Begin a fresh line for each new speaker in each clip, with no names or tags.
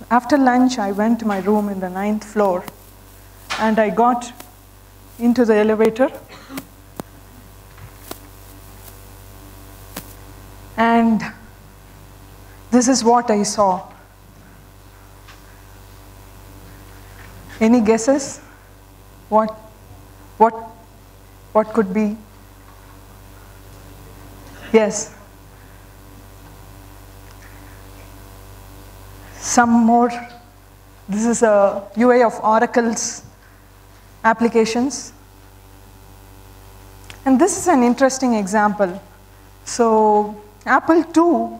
After lunch, I went to my room in the 9th floor, and I got into the elevator, and this is what I saw. Any guesses? What could be? Yes. Some more. This is a UA of Oracle's applications. And this is an interesting example. So Apple II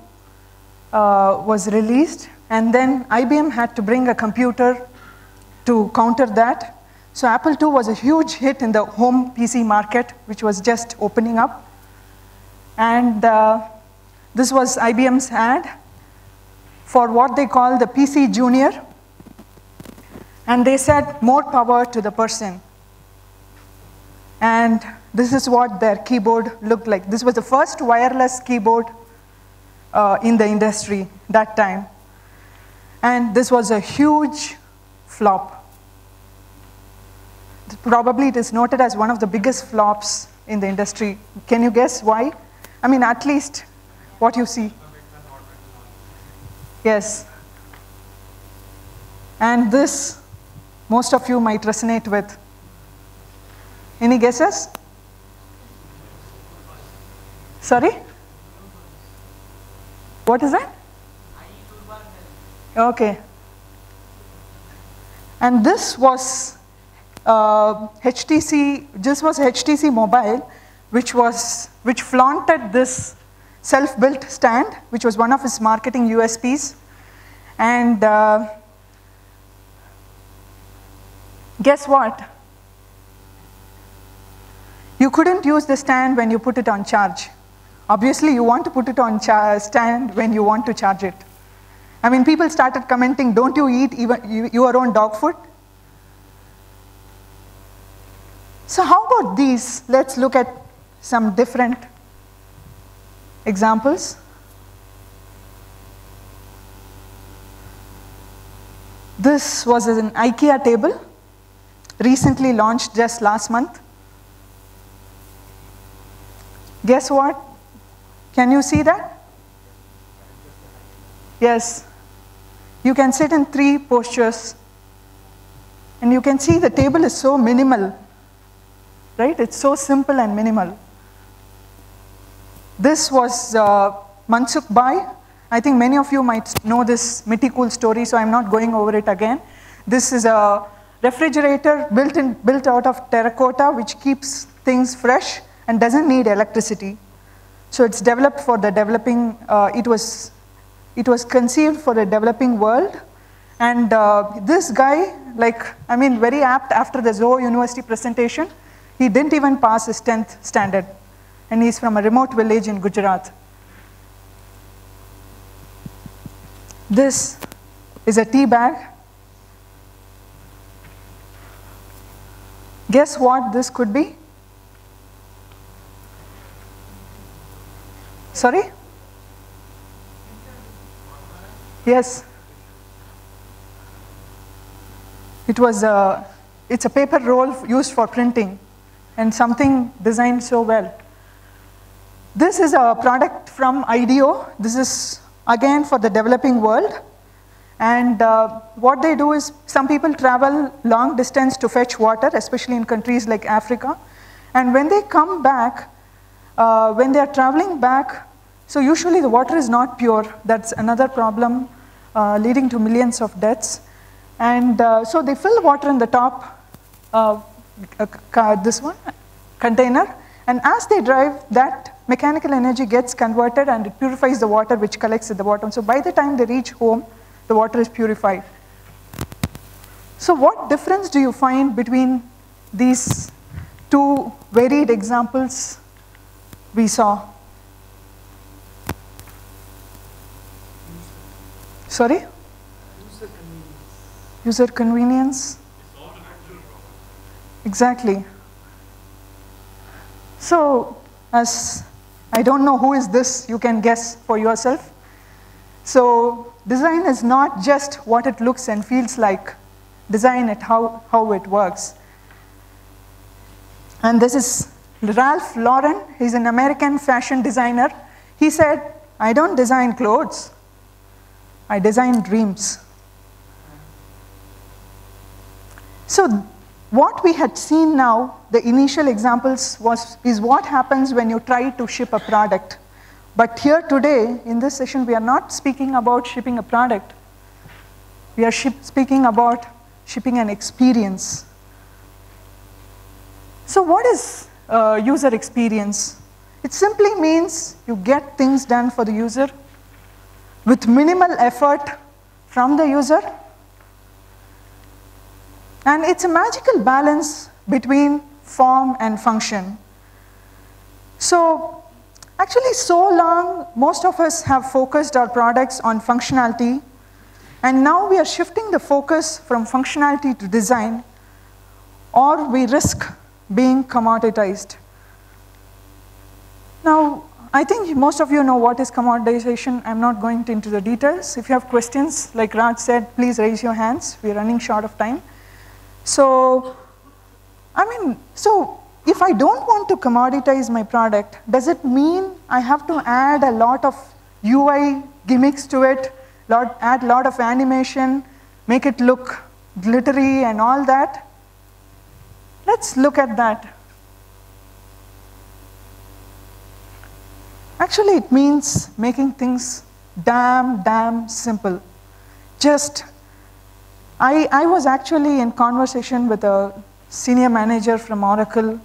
was released, and then IBM had to bring a computer to counter that. So Apple II was a huge hit in the home PC market, which was just opening up. And this was IBM's ad for what they call the PC Junior. And they said, more power to the person. And this is what their keyboard looked like. This was the first wireless keyboard in the industry that time. And this was a huge flop. Probably it is noted as one of the biggest flops in the industry. Can you guess why? I mean, at least what you see. Yes. And this, most of you might resonate with. Any guesses? Sorry? What is that? Okay. And this was HTC, this was HTC Mobile, which flaunted this self-built stand, which was one of its marketing USPs. And guess what? You couldn't use the stand when you put it on charge. Obviously, you want to put it on stand when you want to charge it. I mean, people started commenting, don't you eat even your own dog food? So how about these? Let's look at some different examples. This was an IKEA table, recently launched just last month. Guess what? Can you see that? Yes. You can sit in 3 postures. And you can see the table is so minimal. Right? It's so simple and minimal. This was Mansukh Bhai. I think many of you might know this Mitty Cool story, so I'm not going over it again. This is a refrigerator built out of terracotta, which keeps things fresh and doesn't need electricity. So it's developed for the developing, it was conceived for the developing world. And this guy, very apt after the Zoho University presentation, he didn't even pass his 10th standard. And he's from a remote village in Gujarat. This is a tea bag. Guess what this could be? Sorry? Yes. It's a paper roll used for printing, and something designed so well. This is a product from IDEO. This is, again, for the developing world. And what they do is, some people travel long distance to fetch water, especially in countries like Africa. And when they come back, when they're traveling back, so usually the water is not pure. That's another problem leading to millions of deaths. And so they fill water in the top, this one, container. And as they drive, that mechanical energy gets converted and it purifies the water, which collects at the bottom. So by the time they reach home, the water is purified. So what difference do you find between these 2 varied examples we saw? Sorry? User convenience. Exactly. So, as I don't know who is this, you can guess for yourself. So design is not just what it looks and feels like. Design it how it works. And this is Ralph Lauren. He's an American fashion designer. He said, I don't design clothes. I design dreams. So what we had seen now, the initial examples is what happens when you try to ship a product. But here today, in this session, we are not speaking about shipping a product. We are speaking about shipping an experience. So what is user experience? It simply means you get things done for the user with minimal effort from the user. And it's a magical balance between form and function. So actually, so long, most of us have focused our products on functionality, and now we are shifting the focus from functionality to design, or we risk being commoditized. Now, I think most of you know what is commoditization. I'm not going into the details. If you have questions, like Raj said, please raise your hands. We're running short of time. So if I don't want to commoditize my product, does it mean I have to add a lot of UI gimmicks to it, add a lot of animation, make it look glittery and all that? Let's look at that. Actually, it means making things damn simple. I was actually in conversation with a senior manager from Oracle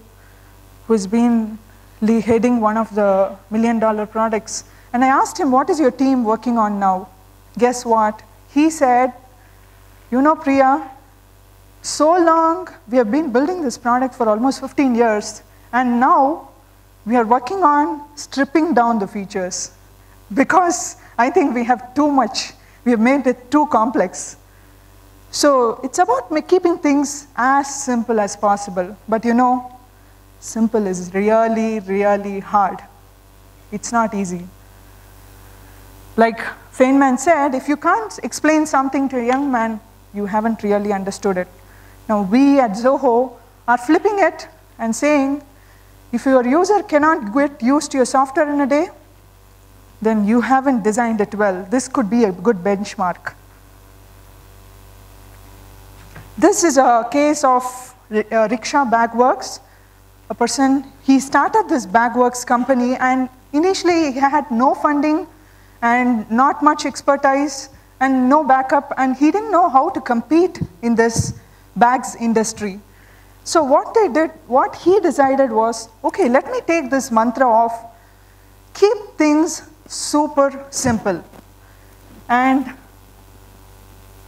who's been heading one of the $1 million products. And I asked him, what is your team working on now? Guess what? He said, you know, Priya, so long we have been building this product for almost 15 years, and now we are working on stripping down the features because I think we have too much. We have made it too complex. So it's about keeping things as simple as possible. But you know, simple is really hard. It's not easy. Like Feynman said, if you can't explain something to a young man, you haven't really understood it. Now we at Zoho are flipping it and saying, if your user cannot get used to your software in a day, then you haven't designed it well. This could be a good benchmark. This is a case of Rickshaw Bagworks. A person, he started this Bagworks company, and initially he had no funding and not much expertise and no backup, and he didn't know how to compete in this bags industry. So what he decided was, okay, let me take this mantra of keep things super simple. And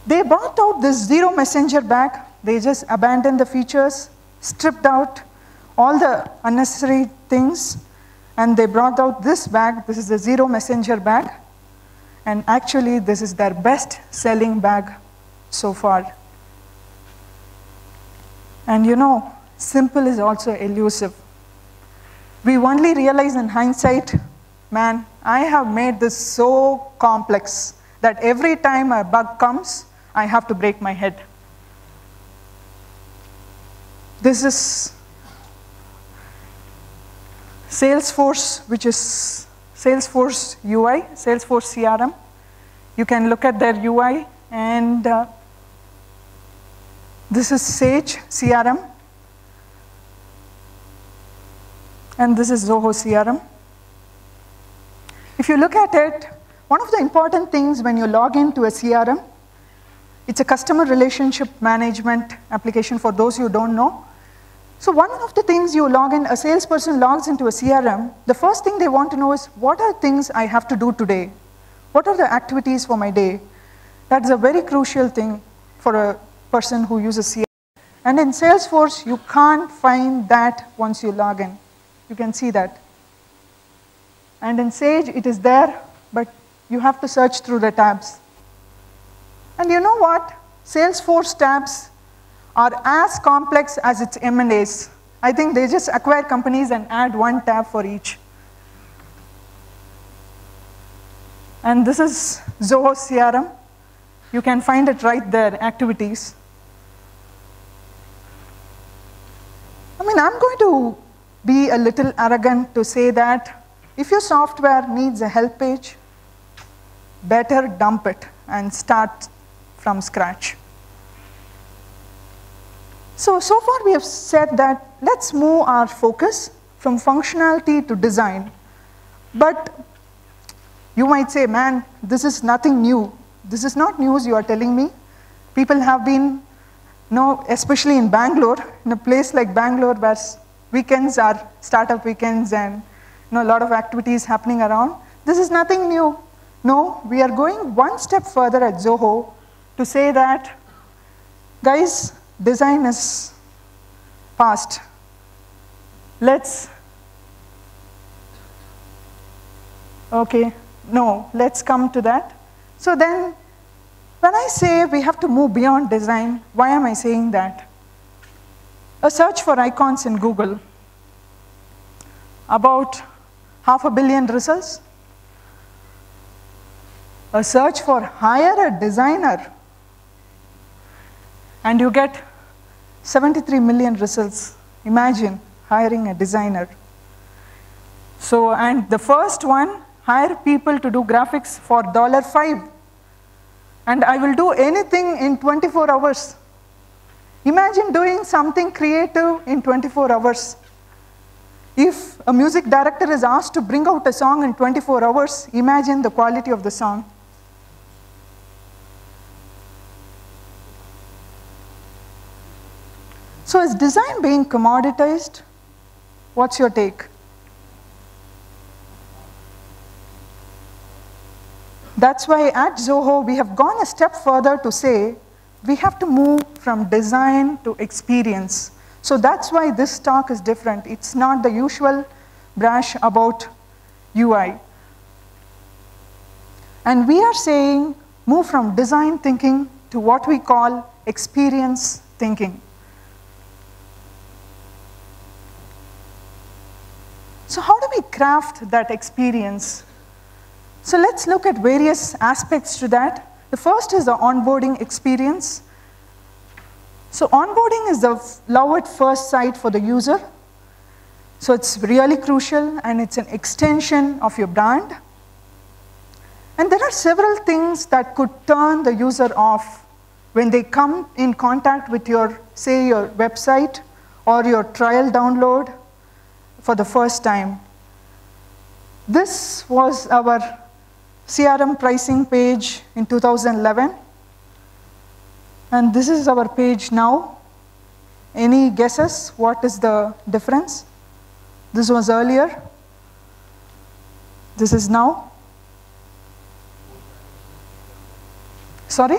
they brought out this zero messenger bag. They just abandoned the features, stripped out all the unnecessary things, and they brought out this bag. This is the zero messenger bag. And actually, this is their best selling bag so far. And you know, simple is also elusive. We only realize in hindsight, man, I have made this so complex that every time a bug comes, I have to break my head. This is Salesforce, which is Salesforce UI, Salesforce CRM. You can look at their UI, and this is Sage CRM, and this is Zoho CRM. If you look at it, one of the important things when you log into a CRM, it's a customer relationship management application for those who don't know. So one of the things you log in, a salesperson logs into a CRM, the first thing they want to know is, what are things I have to do today? What are the activities for my day? That's a very crucial thing for a person who uses CRM. And in Salesforce, you can't find that once you log in. You can see that. And in Sage, it is there, but you have to search through the tabs. And you know what? Salesforce tabs are as complex as its M&As. I think they just acquire companies and add one tab for each. And this is Zoho CRM. You can find it right there, activities. I mean, I'm going to be a little arrogant to say that if your software needs a help page, better dump it and start from scratch. So far we have said that let's move our focus from functionality to design. But you might say, man, this is nothing new. This is not news you are telling me. People have been, especially in Bangalore, in a place like Bangalore where weekends are startup weekends and a lot of activities happening around. This is nothing new. No, we are going one step further at Zoho to say that, guys, design is past. Let's come to that. So then, when I say we have to move beyond design, why am I saying that? A search for icons in Google, about 500 million results. A search for hire a designer, and you get 73 million results. Imagine hiring a designer. So, and the first one, hire people to do graphics for $5. And I will do anything in 24 hours. Imagine doing something creative in 24 hours. If a music director is asked to bring out a song in 24 hours, imagine the quality of the song. So is design being commoditized? What's your take? That's why at Zoho, we have gone a step further to say, we have to move from design to experience. So that's why this talk is different. It's not the usual brush about UI. And we are saying, move from design thinking to what we call experience thinking. So how do we craft that experience? So let's look at various aspects to that. The first is the onboarding experience. So onboarding is the love at first sight for the user. So it's really crucial, and it's an extension of your brand. And there are several things that could turn the user off when they come in contact with your, say, your website or your trial download for the first time. This was our CRM pricing page in 2011. And this is our page now. Any guesses? What is the difference? This was earlier. This is now. Sorry?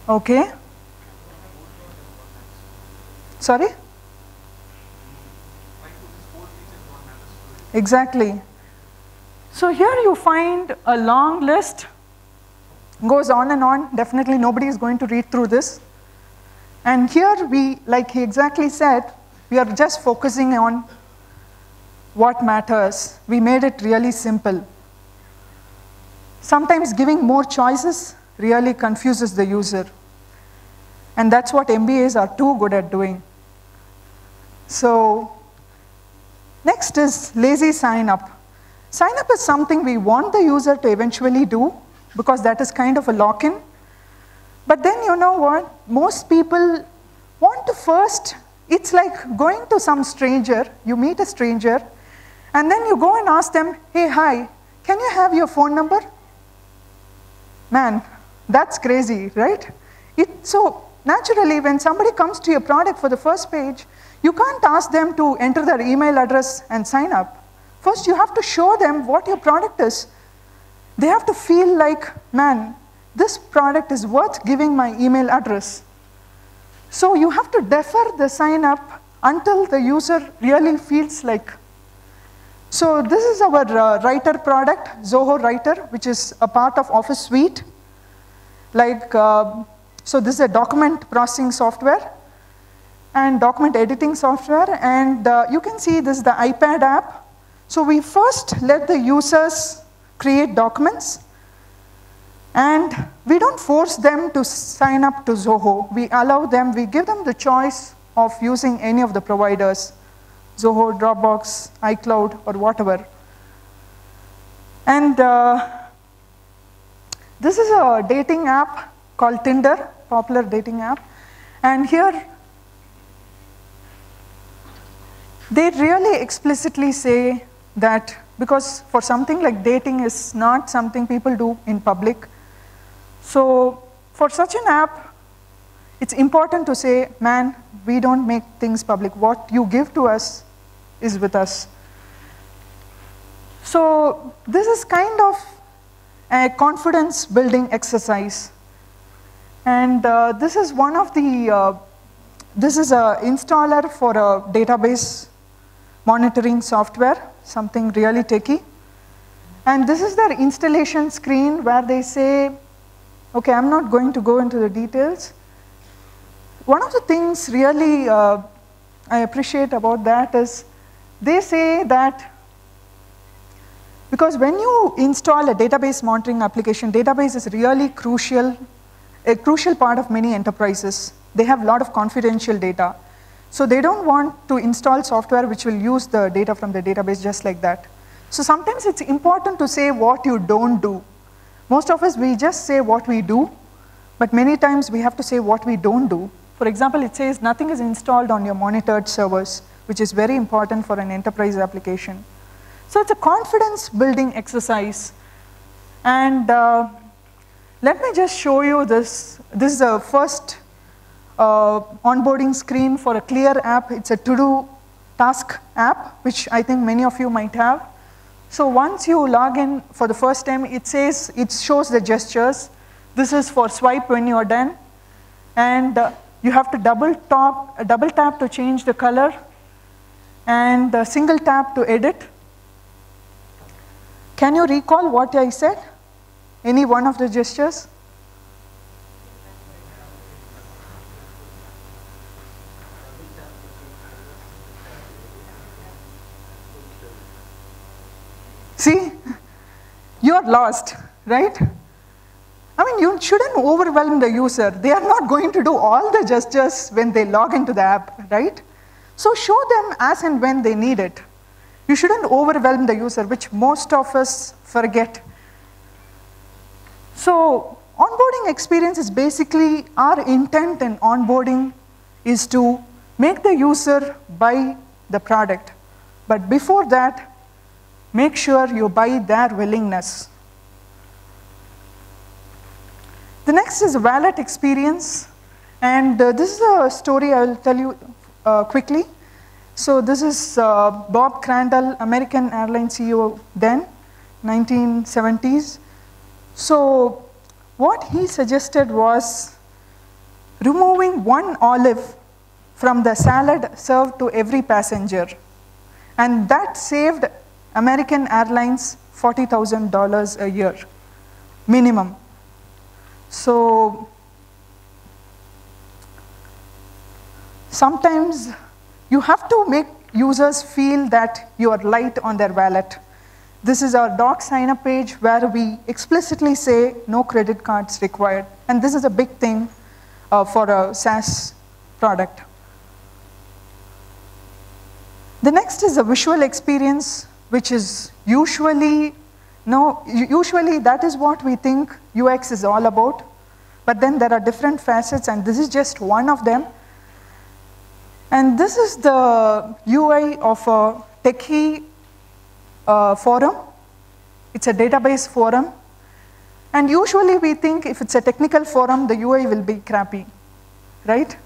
Okay. Sorry? Exactly. So here you find a long list, goes on and on. Definitely nobody is going to read through this. And here we, like he exactly said, we are just focusing on what matters. We made it really simple. Sometimes giving more choices really confuses the user. And that's what MBAs are too good at doing. So next is lazy sign up. Sign up is something we want the user to eventually do, because that is kind of a lock-in. But then you know what? Most people want to first, it's like going to some stranger, you meet a stranger, and then you go and ask them, hey, hi, can you have your phone number? Man, that's crazy, right? So naturally, when somebody comes to your product for the first page, you can't ask them to enter their email address and sign up. First, you have to show them what your product is. They have to feel like, man, this product is worth giving my email address. So you have to defer the sign up until the user really feels like. So this is our writer product, Zoho Writer, which is a part of Office Suite. So this is a document processing software and document editing software. And you can see this is the iPad app. So we first let the users create documents. And we don't force them to sign up to Zoho. We allow them, we give them the choice of using any of the providers, Zoho, Dropbox, iCloud, or whatever. And this is a dating app called Tinder, popular dating app. And here, they really explicitly say that because for something like dating is not something people do in public. So for such an app, it's important to say, man, we don't make things public. What you give to us is with us. So this is kind of a confidence building exercise. And this is one of the, this is an installer for a database monitoring software, something really techy. And this is their installation screen where they say, okay, I'm not going to go into the details. One of the things really I appreciate about that is they say that because when you install a database monitoring application, database is really crucial, a crucial part of many enterprises. They have a lot of confidential data. So they don't want to install software which will use the data from the database just like that. So sometimes it's important to say what you don't do. Most of us, we just say what we do, but many times we have to say what we don't do. For example, it says nothing is installed on your monitored servers, which is very important for an enterprise application. So it's a confidence building exercise. And let me just show you this. This is the first onboarding screen for a Clear app. It's a to-do task app, which I think many of you might have. So once you log in for the first time, it says, it shows the gestures. This is for swipe when you're done. And you have to double tap to change the color, and single tap to edit. Can you recall what I said? Any one of the gestures? See, you're lost, right? I mean, you shouldn't overwhelm the user. They are not going to do all the gestures when they log into the app, right? So show them as and when they need it. You shouldn't overwhelm the user, which most of us forget. So onboarding experience is basically, our intent in onboarding is to make the user buy the product. But before that, make sure you buy their willingness. The next is wallet experience. And this is a story I will tell you quickly. So this is Bob Crandall, American Airlines CEO then, 1970s. So what he suggested was removing one olive from the salad served to every passenger. And that saved American Airlines $40,000 a year, minimum. So sometimes you have to make users feel that you are light on their wallet. This is our doc sign-up page where we explicitly say no credit cards required. And this is a big thing for a SaaS product. The next is a visual experience, which is usually that is what we think UX is all about. But then there are different facets, and this is just one of them. And this is the UI of a techie forum. It's a database forum. And usually we think if it's a technical forum, the UI will be crappy, right?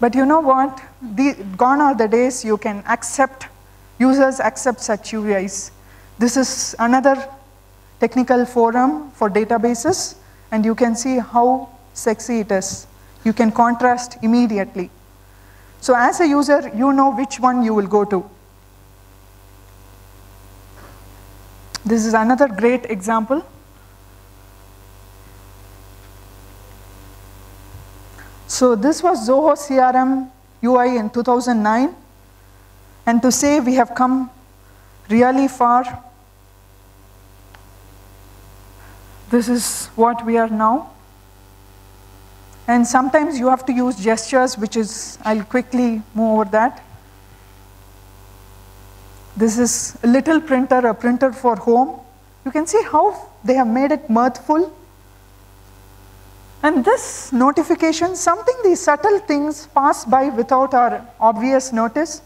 But you know what? Gone are the days you can accept, users accept such UIs. This is another technical forum for databases, and you can see how sexy it is. You can contrast immediately. So as a user, you know which one you will go to. This is another great example. So this was Zoho CRM UI in 2009. And to say we have come really far, This is what we are now. And sometimes you have to use gestures, which is, I'll quickly move over that. This is a little printer, a printer for home. You can see how they have made it mirthful. And this notification, something these subtle things pass by without our obvious notice,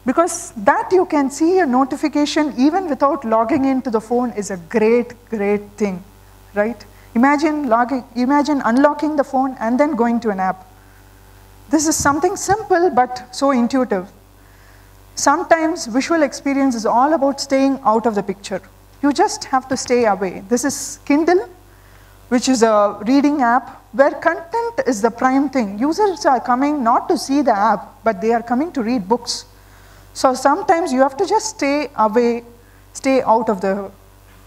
because that you can see a notification even without logging into the phone is a great, great thing, right? Imagine unlocking the phone and then going to an app. This is something simple but so intuitive. Sometimes visual experience is all about staying out of the picture. You just have to stay away. This is Kindle, which is a reading app where content is the prime thing. Users are coming not to see the app, but they are coming to read books. So sometimes you have to just stay away, stay out of the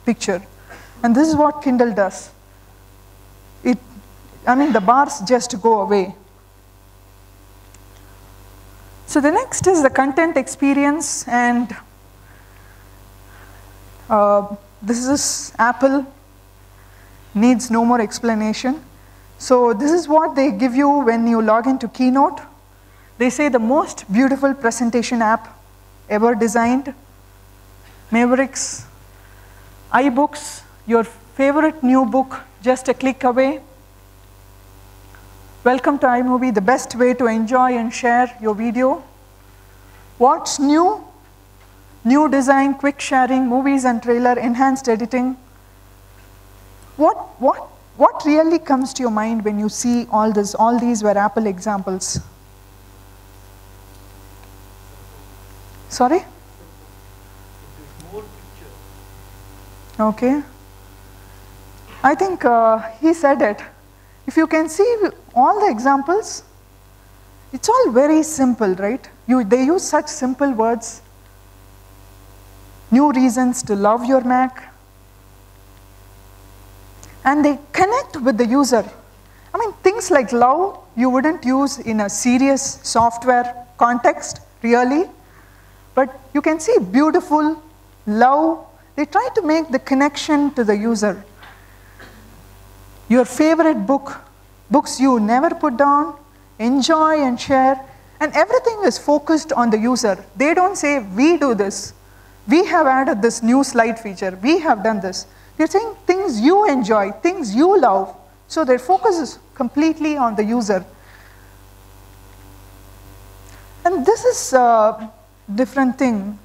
picture. And this is what Kindle does. The bars just go away. So the next is the content experience, and this is Apple, needs no more explanation. So this is what they give you when you log into Keynote. They say the most beautiful presentation app ever designed. Mavericks, iBooks, your favorite new book, just a click away. Welcome to iMovie, the best way to enjoy and share your video. What's new? New design, quick sharing, movies and trailer, enhanced editing. What really comes to your mind when you see all this? All these were Apple examples. Sorry? Okay. I think he said it. If you can see all the examples, it's all very simple, right? They use such simple words. New reasons to love your Mac. And they connect with the user. Things like love, you wouldn't use in a serious software context, really. But you can see beautiful, love. They try to make the connection to the user. Your favorite books you never put down, enjoy and share, and everything is focused on the user. They don't say, we do this. We have added this new slide feature. We have done this. They're saying things you enjoy, things you love. So their focus is completely on the user. And this is a different thing.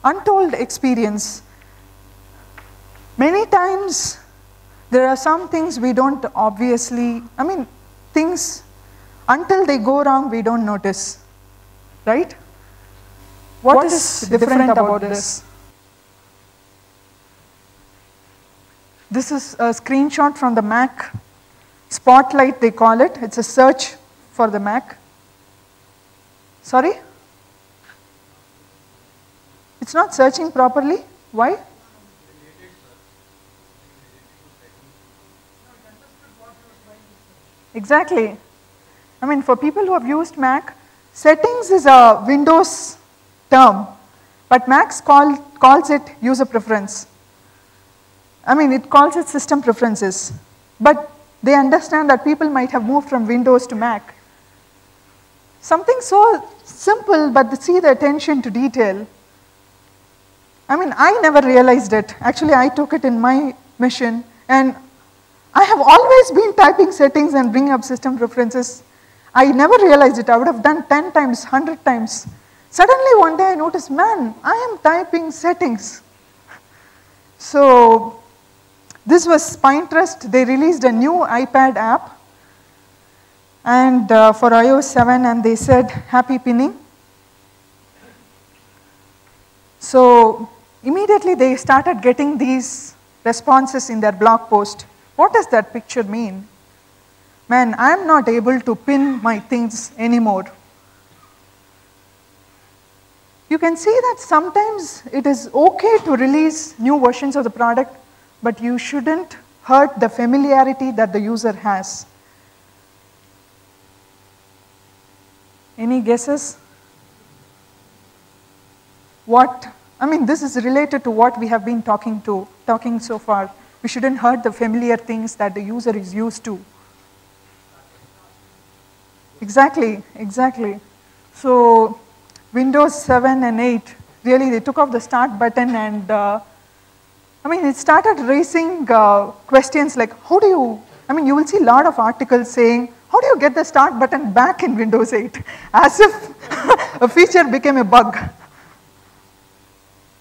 Untold experience. Many times, there are some things we don't obviously, things, until they go wrong, we don't notice, right? What is different about this? This is a screenshot from the Mac Spotlight, they call it. It's a search for the Mac. Sorry? It's not searching properly. Why? Exactly. For people who have used Mac, settings is a Windows term, but Mac calls it user preference. It calls it system preferences. But they understand that people might have moved from Windows to Mac. Something so simple, but see the attention to detail. I never realized it. Actually, I took it in my mission, and I have always been typing settings and bringing up system preferences. I never realized it. I would have done 10 times, 100 times. Suddenly one day I noticed, man, I am typing settings. So this was Pinterest. They released a new iPad app and for iOS 7, and they said happy pinning. So immediately they started getting these responses in their blog post. What does that picture mean? Man, I'm not able to pin my things anymore. You can see that sometimes it is okay to release new versions of the product, but you shouldn't hurt the familiarity that the user has. Any guesses? This is related to what we have been talking so far. We shouldn't hurt the familiar things that the user is used to. Exactly, exactly. So Windows 7 and 8, really they took off the start button and it started raising questions like, how do you, you will see a lot of articles saying, how do you get the start button back in Windows 8? As if a feature became a bug.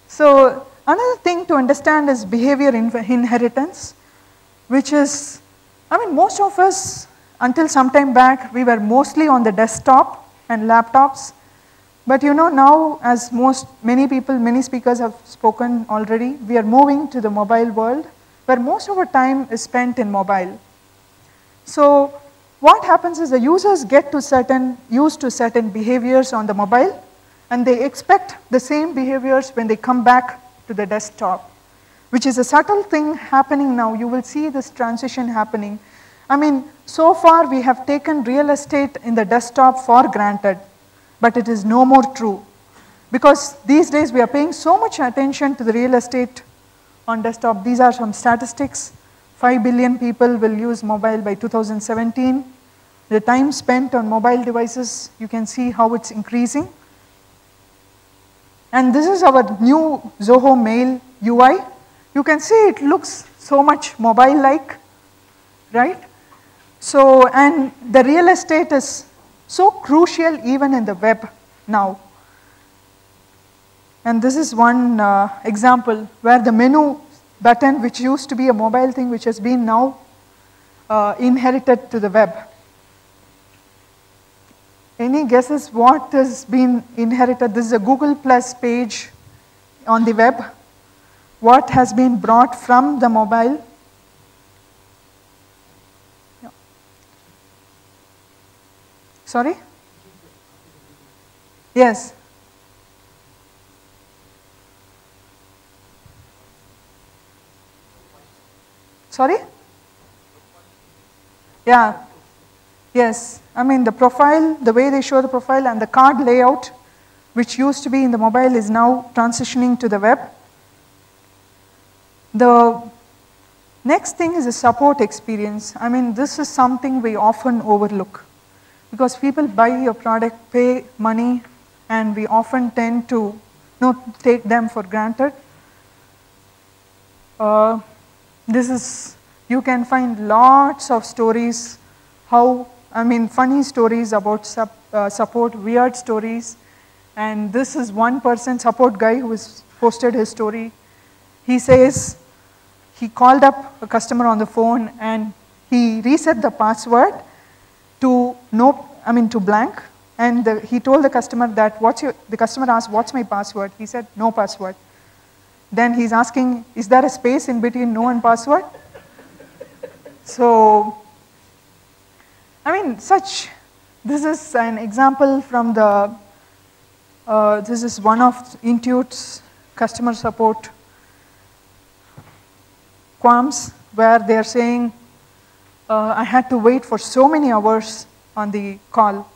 So another thing to understand is behavior inheritance, which is, most of us, until some time back, we were mostly on the desktop and laptops. But now, as many speakers have spoken already, we are moving to the mobile world, where most of our time is spent in mobile. So what happens is the users get used to certain behaviors on the mobile, and they expect the same behaviors when they come back to the desktop, which is a subtle thing happening now. You will see this transition happening. So far we have taken real estate in the desktop for granted, but it is no more true. Because these days we are paying so much attention to the real estate on desktop. These are some statistics. 5 billion people will use mobile by 2017. The time spent on mobile devices, you can see how it's increasing. And this is our new Zoho Mail UI. You can see it looks so much mobile-like, right? So, and the real estate is so crucial even in the web now. And this is one example where the menu button, which used to be a mobile thing, which has been now inherited to the web. Any guesses what has been inherited? This is a Google Plus page on the web. What has been brought from the mobile? Yeah. Sorry? Yes. Sorry? Yeah. Yes. The profile, the way they show the profile and the card layout, which used to be in the mobile, is now transitioning to the web. The next thing is the support experience. This is something we often overlook because people buy your product, pay money, and we often tend to take them for granted. You can find lots of stories, funny stories about support, weird stories. And this is one person, support guy, who has posted his story. He says he called up a customer on the phone and he reset the password to blank. And he told the customer that, the customer asked, what's my password? He said, no password. Then he's asking, is there a space in between no and password? So, this is an example from this is one of Intuit's customer support qualms, where they're saying, I had to wait for so many hours on the call,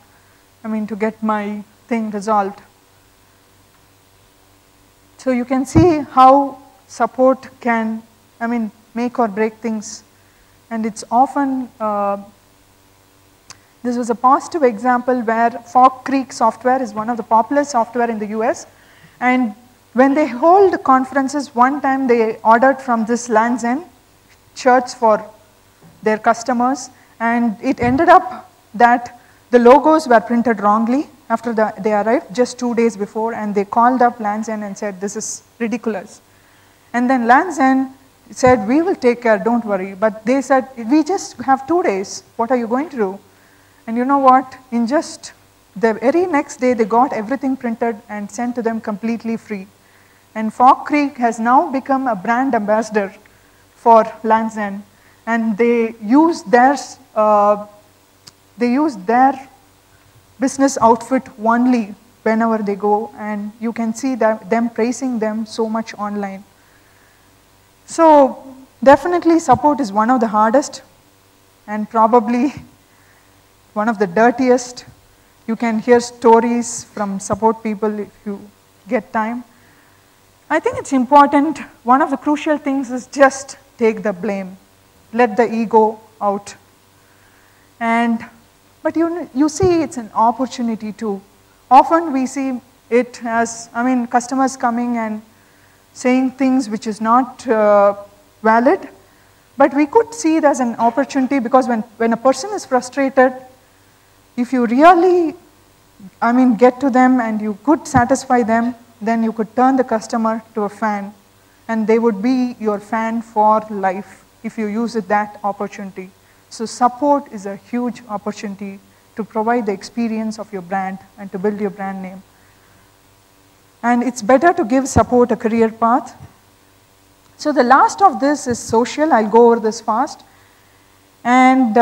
to get my thing resolved. So you can see how support can, make or break things. And it's often, this was a positive example where Fog Creek software is one of the popular software in the US. And when they hold conferences, one time they ordered from this Land's End shirts for their customers. And it ended up that the logos were printed wrongly after they arrived just 2 days before. And they called up Land's End and said, this is ridiculous. And then Land's End said, we will take care, don't worry. But they said, we just have 2 days. What are you going to do? And you know what? In just the very next day, they got everything printed and sent to them completely free. And Fog Creek has now become a brand ambassador for Land's End. And they use their business outfit only whenever they go. And you can see them praising them so much online. So definitely support is one of the hardest and probably one of the dirtiest. You can hear stories from support people if you get time. I think it's important. One of the crucial things is just take the blame. Let the ego out. But you see it's an opportunity too. Often we see it as, customers coming and saying things which is not valid, but we could see it as an opportunity, because when a person is frustrated, if you really, get to them and you could satisfy them, then you could turn the customer to a fan, and they would be your fan for life if you use that opportunity. So support is a huge opportunity to provide the experience of your brand and to build your brand name. And it's better to give support a career path. So the last of this is social. I'll go over this fast. And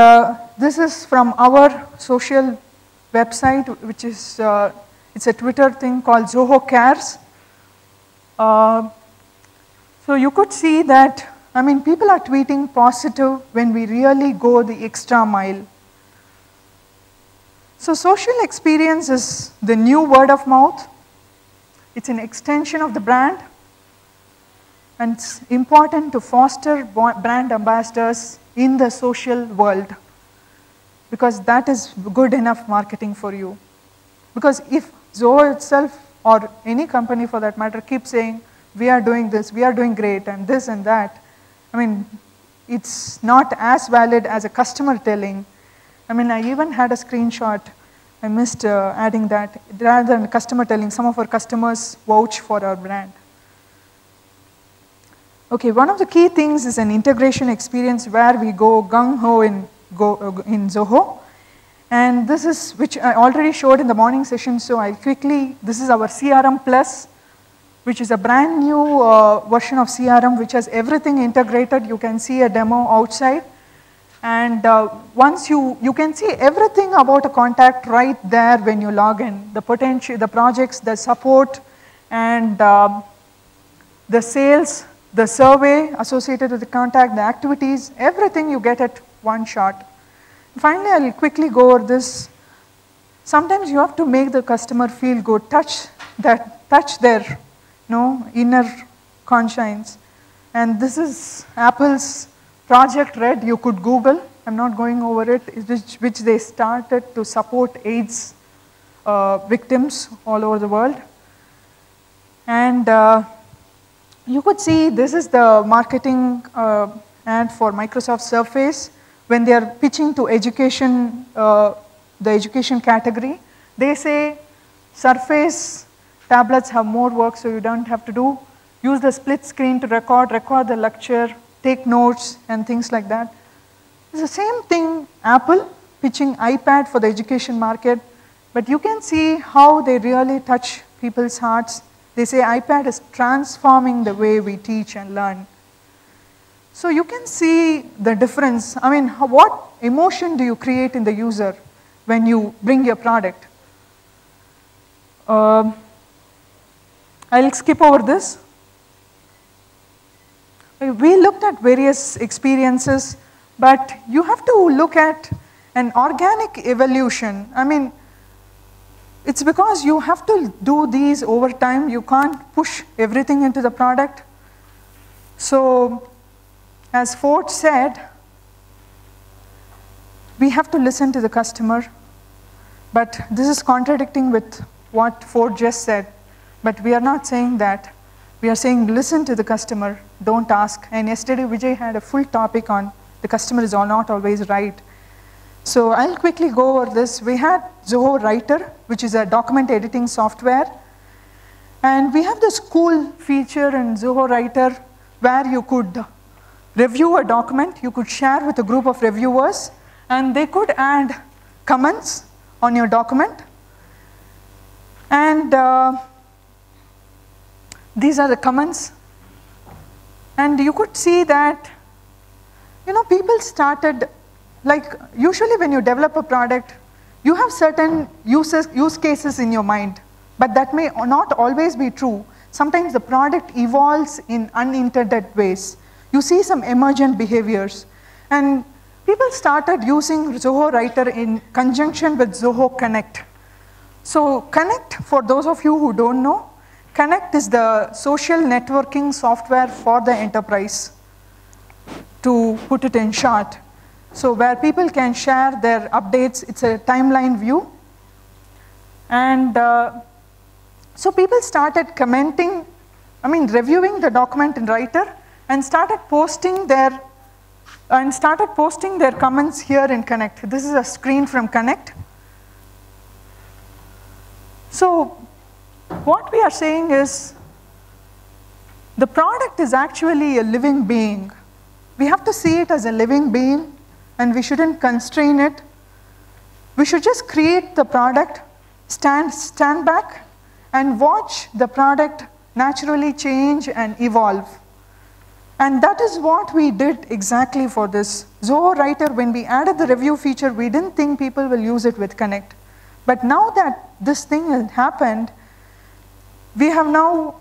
this is from our social website, which is, it's a Twitter thing called Zoho Cares. So you could see that, people are tweeting positive when we really go the extra mile. So social experience is the new word of mouth. It's an extension of the brand. And it's important to foster brand ambassadors in the social world, because that is good enough marketing for you. Because if Zoho itself, or any company for that matter, keeps saying, we are doing this, we are doing great, and this and that, it's not as valid as a customer telling. I even had a screenshot, I missed adding that, rather than customer telling, some of our customers vouch for our brand. Okay, one of the key things is an integration experience where we go gung-ho in Zoho. And this is, which I already showed in the morning session, so I'll quickly, this is our CRM Plus, which is a brand new version of CRM, which has everything integrated. You can see a demo outside. And once you can see everything about a contact right there when you log in. The potential, the projects, the support, and the sales, the survey associated with the contact, the activities, everything you get at one shot. Finally, I'll quickly go over this. Sometimes you have to make the customer feel good, touch their inner conscience. And this is Apple's Project Red. You could Google. I'm not going over it, which they started to support AIDS victims all over the world. And you could see this is the marketing ad for Microsoft Surface. When they are pitching to education, the education category, they say Surface tablets have more work, so you don't have to do. Use the split screen to record the lecture, take notes, and things like that. It's the same thing, Apple pitching iPad for the education market, but you can see how they really touch people's hearts. They say iPad is transforming the way we teach and learn. So you can see the difference. What emotion do you create in the user when you bring your product? I'll skip over this. We looked at various experiences, but you have to look at an organic evolution. It's because you have to do these over time. You can't push everything into the product. So, as Ford said, we have to listen to the customer. But this is contradicting with what Ford just said. But we are not saying that. We are saying listen to the customer, don't ask. And yesterday Vijay had a full topic on the customer is not always right. So I'll quickly go over this. We had Zoho Writer, which is a document editing software. And we have this cool feature in Zoho Writer where you could review a document, you could share with a group of reviewers, and they could add comments on your document. And these are the comments. And you could see that, people started, usually when you develop a product, you have certain use cases in your mind, but that may not always be true. Sometimes the product evolves in unintended ways. You see some emergent behaviors. And people started using Zoho Writer in conjunction with Zoho Connect. So Connect, for those of you who don't know, Connect is the social networking software for the enterprise. to put it in short. So where people can share their updates, it's a timeline view. And so people started commenting, reviewing the document in Writer and started posting their comments here in Connect. This is a screen from Connect. So what we are saying is the product is actually a living being. We have to see it as a living being, and we shouldn't constrain it. We should just create the product, stand back, and watch the product naturally change and evolve. And that is what we did exactly for this. Zoho Writer, when we added the review feature, we didn't think people will use it with Connect. But now that this thing has happened, we have now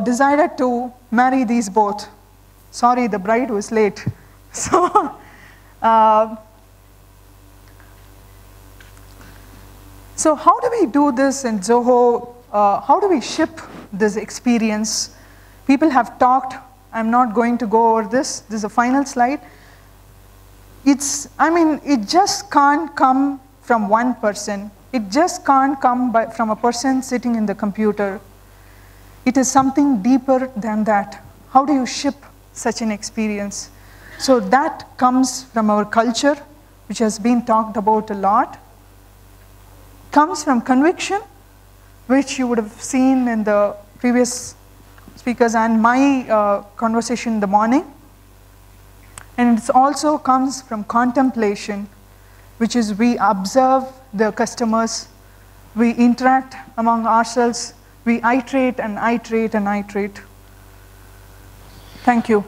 decided to marry these both. Sorry, the bride was late. So, so how do we do this in Zoho? How do we ship this experience? People have talked. I'm not going to go over this. This is a final slide. It just can't come from one person. It just can't come from a person sitting in the computer. It is something deeper than that. How do you ship such an experience? So that comes from our culture, which has been talked about a lot. Comes from conviction, which you would have seen in the previous speakers and my conversation in the morning. And it also comes from contemplation, which is we observe the customers, we interact among ourselves, we iterate and iterate and iterate. Thank you.